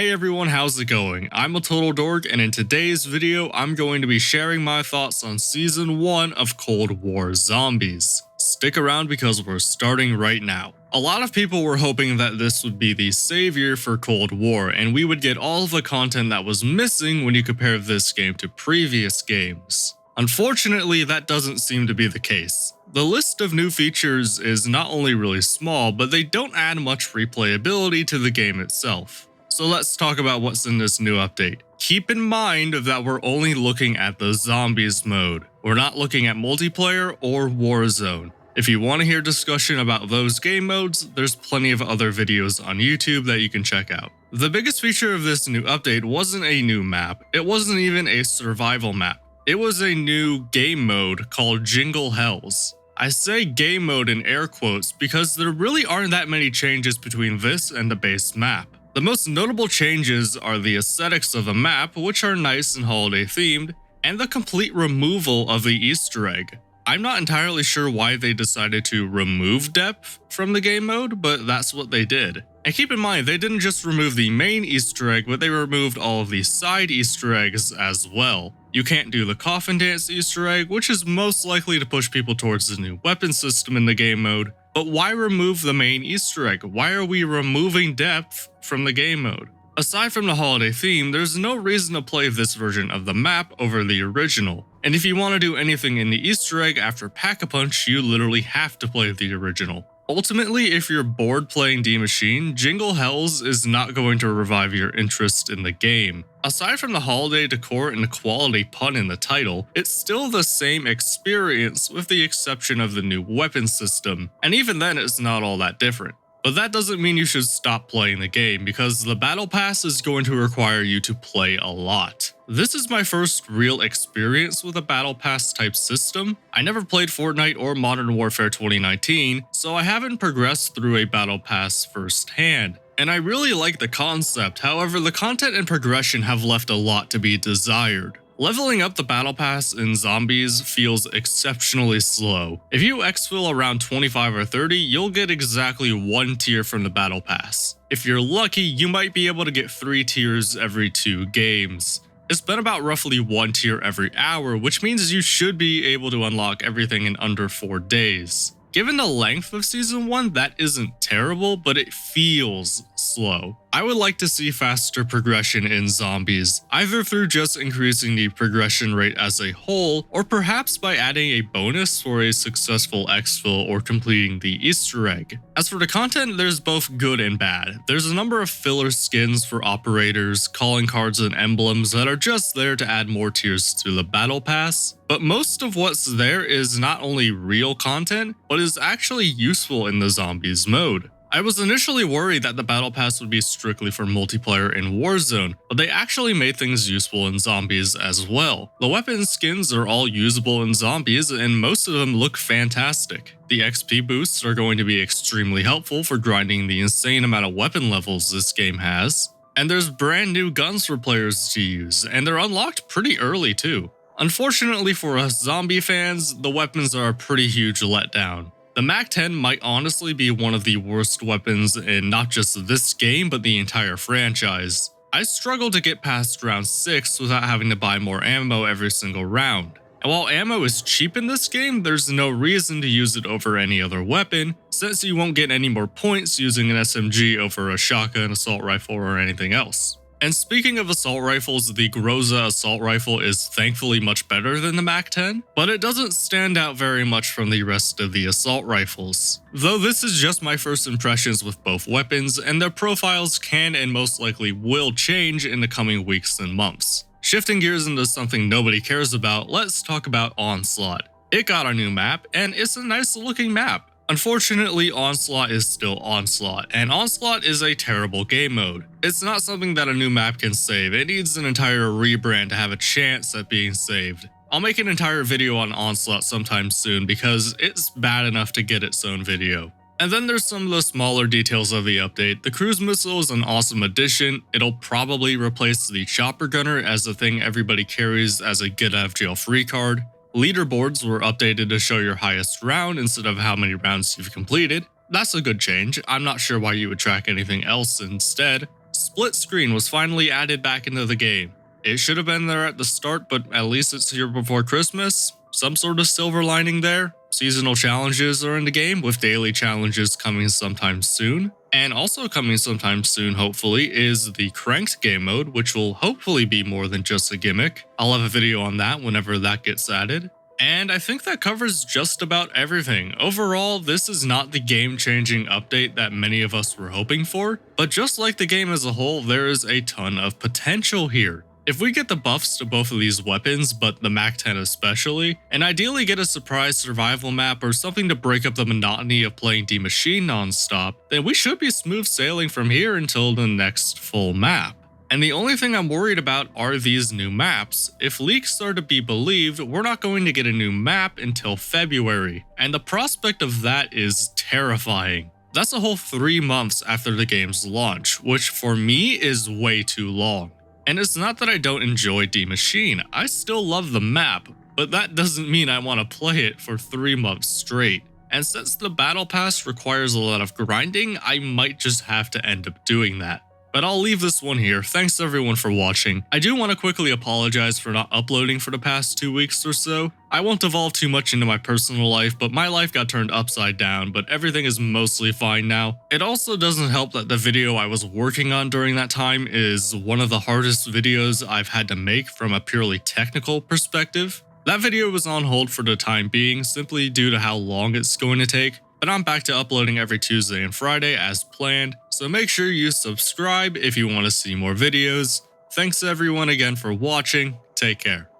Hey everyone, how's it going? I'm a total dork, and in today's video, I'm going to be sharing my thoughts on Season 1 of Cold War Zombies. Stick around because we're starting right now. A lot of people were hoping that this would be the savior for Cold War, and we would get all of the content that was missing when you compare this game to previous games. Unfortunately, that doesn't seem to be the case. The list of new features is not only really small, but they don't add much replayability to the game itself. So let's talk about what's in this new update. Keep in mind that we're only looking at the Zombies mode. We're not looking at multiplayer or Warzone. If you want to hear discussion about those game modes, there's plenty of other videos on YouTube that you can check out. The biggest feature of this new update wasn't a new map, it wasn't even a survival map. It was a new game mode called Jingle Hells. I say game mode in air quotes because there really aren't that many changes between this and the base map. The most notable changes are the aesthetics of the map, which are nice and holiday themed, and the complete removal of the Easter egg. I'm not entirely sure why they decided to remove depth from the game mode, but that's what they did. And keep in mind, they didn't just remove the main Easter egg, but they removed all of the side Easter eggs as well. You can't do the coffin dance Easter egg, which is most likely to push people towards the new weapon system in the game mode. But why remove the main Easter egg? Why are we removing depth from the game mode? Aside from the holiday theme, there's no reason to play this version of the map over the original. And if you want to do anything in the Easter egg after Pack-a-Punch, you literally have to play the original. Ultimately, if you're bored playing D-Machine, Jingle Hells is not going to revive your interest in the game. Aside from the holiday decor and the quality pun in the title, it's still the same experience with the exception of the new weapon system, and even then it's not all that different. But that doesn't mean you should stop playing the game, because the Battle Pass is going to require you to play a lot. This is my first real experience with a Battle Pass type system. I never played Fortnite or Modern Warfare 2019, so I haven't progressed through a Battle Pass firsthand. And I really like the concept, however the content and progression have left a lot to be desired. Leveling up the Battle Pass in Zombies feels exceptionally slow. If you exfil around 25 or 30, you'll get exactly 1 tier from the Battle Pass. If you're lucky, you might be able to get 3 tiers every 2 games. It's been about roughly 1 tier every hour, which means you should be able to unlock everything in under 4 days. Given the length of Season 1, that isn't terrible, but it feels slow. I would like to see faster progression in Zombies, either through just increasing the progression rate as a whole, or perhaps by adding a bonus for a successful exfil or completing the Easter egg. As for the content, there's both good and bad. There's a number of filler skins for operators, calling cards, and emblems that are just there to add more tiers to the Battle Pass. But most of what's there is not only real content, but is actually useful in the Zombies mode. I was initially worried that the Battle Pass would be strictly for multiplayer in Warzone, but they actually made things useful in Zombies as well. The weapon skins are all usable in Zombies, and most of them look fantastic. The XP boosts are going to be extremely helpful for grinding the insane amount of weapon levels this game has. And there's brand new guns for players to use, and they're unlocked pretty early too. Unfortunately for us zombie fans, the weapons are a pretty huge letdown. The MAC-10 might honestly be one of the worst weapons in not just this game, but the entire franchise. I struggled to get past round 6 without having to buy more ammo every single round. And while ammo is cheap in this game, there's no reason to use it over any other weapon, since you won't get any more points using an SMG over a shotgun, assault rifle, or anything else. And speaking of assault rifles, the Groza assault rifle is thankfully much better than the MAC-10, but it doesn't stand out very much from the rest of the assault rifles. Though this is just my first impressions with both weapons, and their profiles can and most likely will change in the coming weeks and months. Shifting gears into something nobody cares about, let's talk about Onslaught. It got a new map, and it's a nice looking map. Unfortunately, Onslaught is still Onslaught, and Onslaught is a terrible game mode. It's not something that a new map can save, it needs an entire rebrand to have a chance at being saved. I'll make an entire video on Onslaught sometime soon because it's bad enough to get its own video. And then there's some of the smaller details of the update. The cruise missile is an awesome addition. It'll probably replace the chopper gunner as the thing everybody carries as a get out of jail free card. Leaderboards were updated to show your highest round instead of how many rounds you've completed. That's a good change. I'm not sure why you would track anything else instead. split screen was finally added back into the game. It should have been there at the start, but at least it's here before Christmas. Some sort of silver lining there. Seasonal challenges are in the game, with daily challenges coming sometime soon. And also coming sometime soon, hopefully, is the Cranked game mode, which will hopefully be more than just a gimmick. I'll have a video on that whenever that gets added. And I think that covers just about everything. Overall, this is not the game-changing update that many of us were hoping for, but just like the game as a whole, there is a ton of potential here. If we get the buffs to both of these weapons, but the MAC-10 especially, and ideally get a surprise survival map or something to break up the monotony of playing D Machine non-stop, then we should be smooth sailing from here until the next full map. And the only thing I'm worried about are these new maps. If leaks are to be believed, we're not going to get a new map until February, and the prospect of that is terrifying. That's a whole 3 months after the game's launch, which for me is way too long. And it's not that I don't enjoy D Machine, I still love the map, but that doesn't mean I want to play it for 3 months straight. And since the Battle Pass requires a lot of grinding, I might just have to end up doing that. But I'll leave this one here. Thanks everyone for watching. I do want to quickly apologize for not uploading for the past 2 weeks or so. I won't devolve too much into my personal life, but my life got turned upside down, but everything is mostly fine now. It also doesn't help that the video I was working on during that time is one of the hardest videos I've had to make from a purely technical perspective. That video was on hold for the time being, simply due to how long it's going to take. But I'm back to uploading every Tuesday and Friday as planned, so make sure you subscribe if you want to see more videos. Thanks everyone again for watching, take care.